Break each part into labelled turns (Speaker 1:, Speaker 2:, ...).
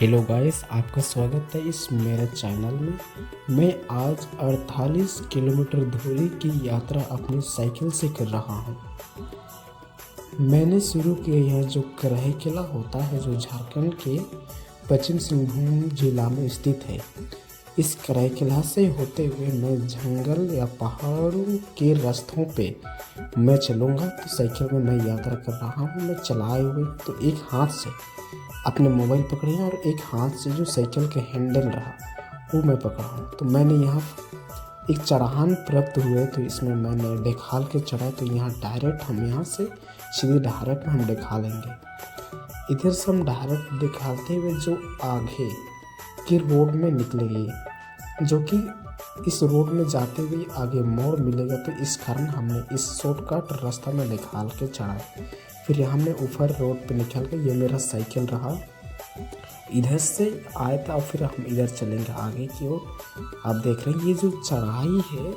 Speaker 1: Hello guys, आपका स्वागत है इस मेरे चैनल में। मैं आज 48 किलोमीटर दूरी की यात्रा अपनी साइकिल से कर रहा हूँ। मैंने शुरू किया यह जो कराईकेला होता है, जो झारखंड के पश्चिम सिंहभूम जिला में स्थित है। इस कराईकेला से होते हुए मैं जंगल या पहाड़ों के रास्तों पे मैं चलूँगा। तो साइकिल में मैं यात्रा कर रहा हूँ, मैं चलाए हुए तो एक हाथ से अपने मोबाइल पकड़े और एक हाथ से जो साइकिल के हैंडल रहा वो मैं पकड़ा हूँ। तो मैंने यहाँ एक चढ़ान प्राप्त हुए, तो इसमें मैंने डेखाल के चढ़ा। तो यहाँ डायरेक्ट हम यहाँ से सीधे डायरेक्ट हम डेखा लेंगे। इधर से हम डायरेक्ट दिखाते हुए जो आगे के रोड में निकलेंगे, जो कि इस रोड में जाते हुए आगे मोड़ मिलेगा। तो इस कारण हमने इस शॉर्टकट रास्ता में निकाल के चढ़ा। फिर हमने ऊपर रोड पे निकल के, ये मेरा साइकिल रहा, इधर से आया था। फिर हम इधर चलेंगे आगे की ओर। आप देख रहे हैं ये जो चढ़ाई है,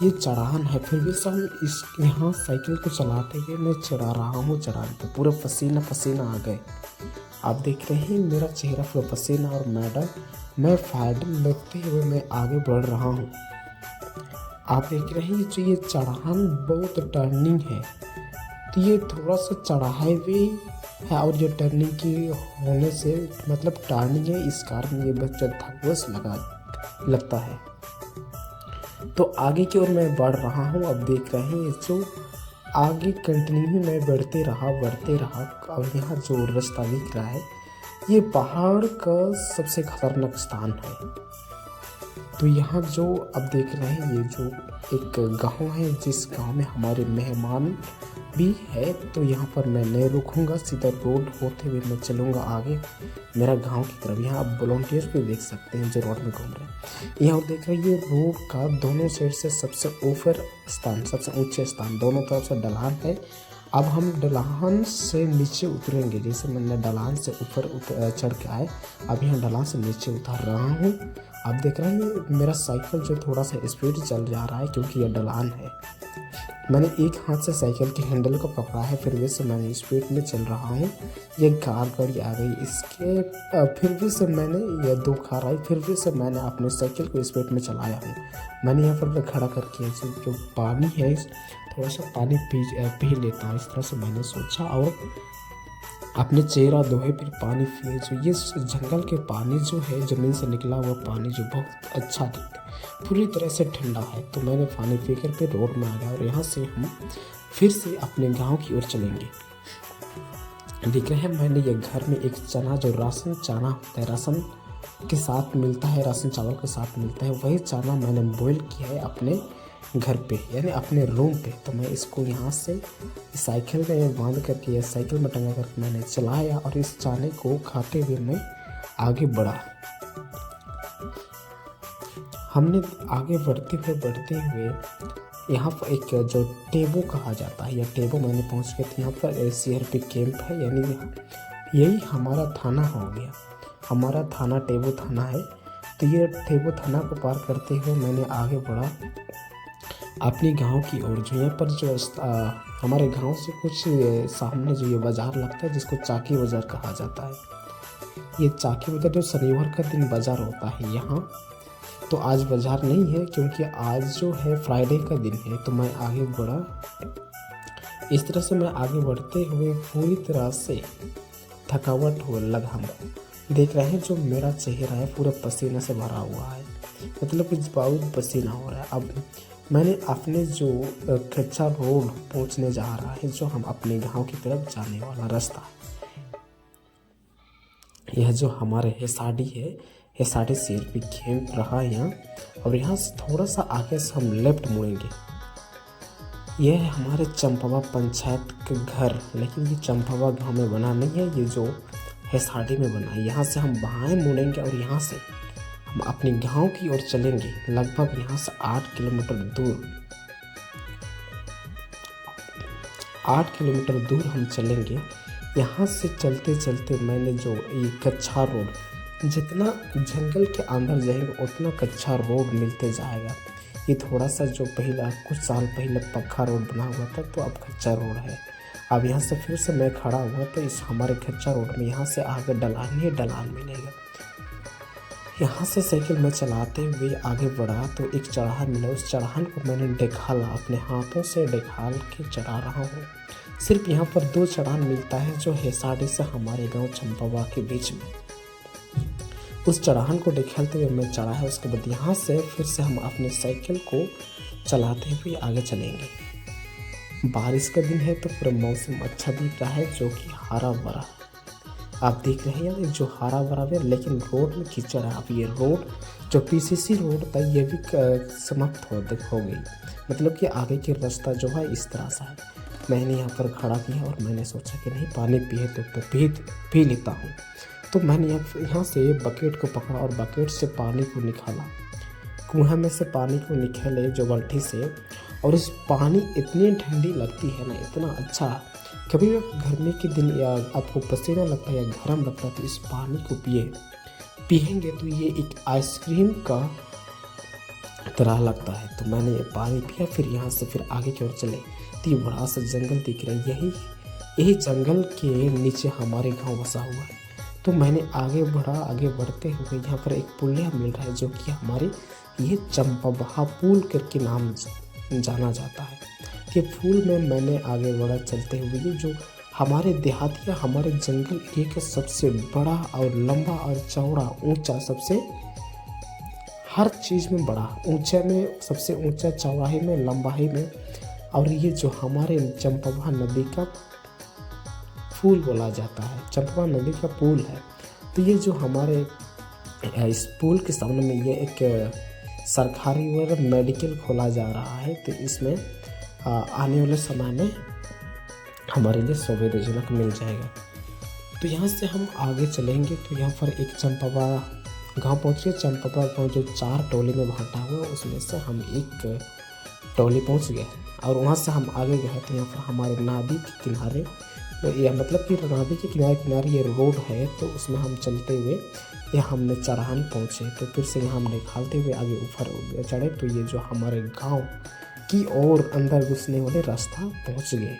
Speaker 1: ये चढ़ान है। फिर भी सब इस यहाँ साइकिल को चलाते हुए मैं चढ़ा रहा हूँ चढ़ान पे, पूरा पसीना पसीना आ गए। आप देख रहे हैं मेरा चेहरा पूरा पसीना और मैं फायदा लगते हुए मैं आगे बढ़ रहा हूँ। आप देख रहे हैं जो ये चढ़ान बहुत टर्निंग है, तो ये थोड़ा सा चढ़ाई भी है और ये टर्निंग की होने से मतलब टर्निंग है, इस कारण ये बच्चा थकवस लगता है। तो आगे की ओर मैं बढ़ रहा हूँ। अब देख रहे हैं जो आगे कंटिन्यू मैं बढ़ते रहा और यहाँ जो रास्ता दिख रहा है ये पहाड़ का सबसे खतरनाक स्थान है। तो यहाँ जो अब देख रहे हैं ये जो एक गांव है, जिस गांव में हमारे मेहमान भी है। तो यहाँ पर मैं नहीं रुकूंगा, सीधा रोड होते हुए मैं चलूँगा आगे मेरा गांव की तरफ। यहाँ आप वॉलंटियर भी देख सकते हैं जो रोड में घूम रहे हैं। यहाँ देख रहे हैं ये रोड का दोनों साइड से सबसे ऊपर स्थान, सबसे ऊंचे स्थान, दोनों तरफ से ढलान है। अब हम ढलान से नीचे उतरेंगे। जैसे मैंने ढलान से ऊपर चढ़ के आए, अब यहाँ ढलान से नीचे उतर रहा हूँ। आप देख रहे हैं मेरा साइकिल जो थोड़ा सा स्पीड चल जा रहा है क्योंकि यह ढलान है। मैंने एक हाथ से साइकिल के हैंडल को पकड़ा है, फिर भी से मैंने स्पीड में चल रहा हूँ। ये कार गाड़ी आ गई, इसके फिर भी से मैंने ये दो कार आई, फिर भी से मैंने अपने साइकिल को स्पीड में चलाया हूँ। मैंने यहाँ पर खड़ा करके जो पानी है थोड़ा सा पानी पी लेता हूँ, इस तरह से मैंने सोचा और अपने चेहरा धोए, फिर पानी पिए। जो ये जंगल के पानी जो है, ज़मीन से निकला हुआ पानी जो बहुत अच्छा पूरी तरह से ठंडा है। तो मैंने पानी पी कर फिर रोड में आ गया और यहाँ से हम फिर से अपने गांव की ओर चलेंगे। देख रहे हैं मैंने ये घर में एक चना, जो राशन चना होता है, राशन के साथ मिलता है, राशन चावल के साथ मिलता है, वही चना मैंने बॉईल किया है अपने घर पे, यानी अपने रूम पे। तो मैं इसको यहाँ से साइकिल में बांध करके या साइकिल में टंगा करके मैंने चलाया और इस चने को खाते हुए मैं आगे बढ़ा। हमने आगे बढ़ते हुए यहाँ पर एक जो टेबो कहा जाता है, या टेबो मैंने पहुँच गए थे। यहाँ पर CRP कैंप है, यानी यही हमारा थाना हो गया। हमारा थाना टेबो थाना है। तो ये टेबो थाना को पार करते हुए मैंने आगे बढ़ा अपने गांव की ओर। जो यहाँ पर जो हमारे गांव से कुछ सामने जो ये बाज़ार लगता है, जिसको चाकी बाज़ार कहा जाता है। ये चाकी बाज़ार जो शनिवार का दिन बाज़ार होता है यहाँ। तो आज बाज़ार नहीं है क्योंकि आज जो है फ्राइडे का दिन है। तो मैं आगे बढ़ा। इस तरह से मैं आगे बढ़ते हुए पूरी तरह से थकावट हो लगा हमको। देख रहे हैं जो मेरा चेहरा है पूरा पसीने से भरा हुआ है, मतलब कुछ बहुत पसीना हो रहा है। अब मैंने अपने जो कच्चा रोड पहुंचने जा रहा है, जो हम अपने गांव की तरफ जाने वाला रास्ता, यह जो हमारे हेसाडी है, हेसाडी CRP कैंप रहा यहाँ। और यहाँ से थोड़ा सा आगे से हम लेफ्ट मुड़ेंगे। यह है हमारे चंपावा पंचायत का घर, लेकिन ये चंपावा गांव में बना नहीं है, ये जो हेसाडी में बना है। यहाँ से हम बाएं मुड़ेंगे और यहाँ से हम अपने गांव की ओर चलेंगे। लगभग यहाँ से 8 किलोमीटर दूर हम चलेंगे। यहाँ से चलते चलते मैंने जो ये कच्चा रोड, जितना जंगल के अंदर जाएंगे उतना कच्चा रोड मिलते जाएगा। ये थोड़ा सा जो पहला कुछ साल पहले पक्का रोड बना हुआ था, तो अब कच्चा रोड है। अब यहाँ से फिर से मैं खड़ा हुआ तो इस हमारे कच्चा रोड में यहाँ से आगे ढलान ही ढलान मिलेगा। यहाँ से साइकिल में चलाते हुए आगे बढ़ा तो एक चढ़ान मिला। उस चढ़ान को मैंने ढेकाला, अपने हाथों से ढेकाल के चढ़ा रहा हूँ। सिर्फ यहाँ पर 2 चढ़ान मिलता है जो हेसाड़ी से हमारे गांव चंपावा के बीच में। उस चढ़ान को ढकेलते हुए मैं चढ़ा है। उसके बाद यहाँ से फिर से हम अपने साइकिल को चलाते हुए आगे चलेंगे। बारिश का दिन है तो पूरा मौसम अच्छा दिख रहा है, जो कि हरा भरा आप देख रहे हैं, जो हरा भरा है। लेकिन रोड में कीचड़ है। अब ये रोड जो पीसीसी रोड था ये भी समाप्त हो गई, मतलब कि आगे की रास्ता जो है इस तरह से है। मैंने यहाँ पर खड़ा किया और मैंने सोचा कि नहीं पानी पिए तो पी लेता हूँ। तो मैंने यहाँ से बकेट को पकड़ा और बकेट से पानी को निकाला, कुआं में से पानी को निकाले जो बाल्टी से। और इस पानी इतनी ठंडी लगती है ना, इतना अच्छा। कभी भी गर्मी के दिन या आपको पसीना लगता है या गर्म लगता है तो इस पानी को पिएंगे तो ये एक आइसक्रीम का तरह लगता है। तो मैंने ये पानी पिया, फिर यहाँ से फिर आगे की ओर चले तो ये बड़ा सा जंगल दिख रहा है। यही जंगल के नीचे हमारे गांव बसा हुआ है। तो मैंने आगे बढ़ा, आगे बढ़ते हुए यहाँ पर एक पुलिया मिल रहा है जो कि हमारे ये चंपाबहा पुल करके नाम जाना जाता है। ये पुल में मैंने आगे बढ़ा चलते हुए। ये जो हमारे देहात या हमारे जंगल एरिया का सबसे बड़ा और लंबा और चौड़ा ऊंचा, सबसे हर चीज़ में बड़ा, ऊंचे में सबसे ऊंचा, चौड़ाई में, लंबाई में। और ये जो हमारे चंपाबहा नदी का पुल बोला जाता है, चंपाबहा नदी का पुल है। तो ये जो हमारे इस पुल के सामने में ये एक सरकारी और मेडिकल खोला जा रहा है। तो इसमें आने वाले समय में हमारे लिए सुविधाजनक मिल जाएगा। तो यहाँ से हम आगे चलेंगे तो यहाँ पर एक चंपाबा गांव पहुँचे। चंपाबा गांव जो 4 टोली में बांटा हुआ, उसमें से हम एक टोली पहुँच गए और वहाँ से हम आगे गए। तो यहाँ पर हमारे नदी के किनारे, या मतलब कि नदी के किनारे किनारे ये रोड है। तो उसमें हम चलते हुए यहाँ हमने चढ़ान पहुँचे। तो फिर से यहाँ हम निकालते हुए आगे ऊपर चढ़े तो ये जो हमारे गांव की ओर अंदर घुसने वाले रास्ता पहुँच गए।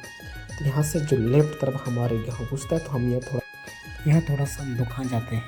Speaker 1: तो यहाँ से जो लेफ्ट तरफ हमारे गांव घुसता है तो हम यहाँ थोड़ा सा हम दुकान जाते हैं।